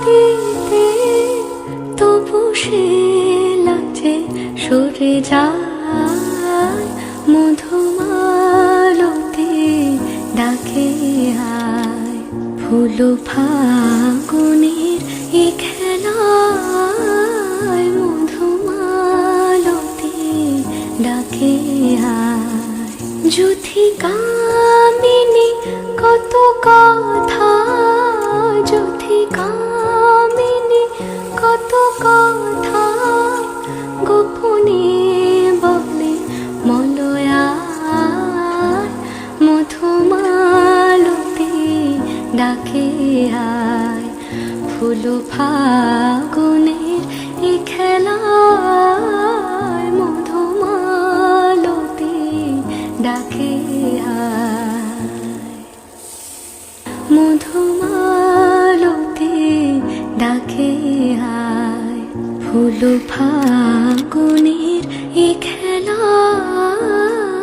হাসিতে তবু সে লাগছে সরে যায়। মধুমালতি ডাকে আয়, ফুল ফাগুনের এ খেলায় মধুমালতি ডাকে আয়। যুথি কামিনী কত কথা, যুথি কামিনী কত কথা গোপনে বলে মলয়ায়। মধুমালতি ডাকে আয়, ফুল ফাগুনের এ খেলায় মধুমালতি ডাকে আয়। মধুমালতি ডাকে আয়, ফুল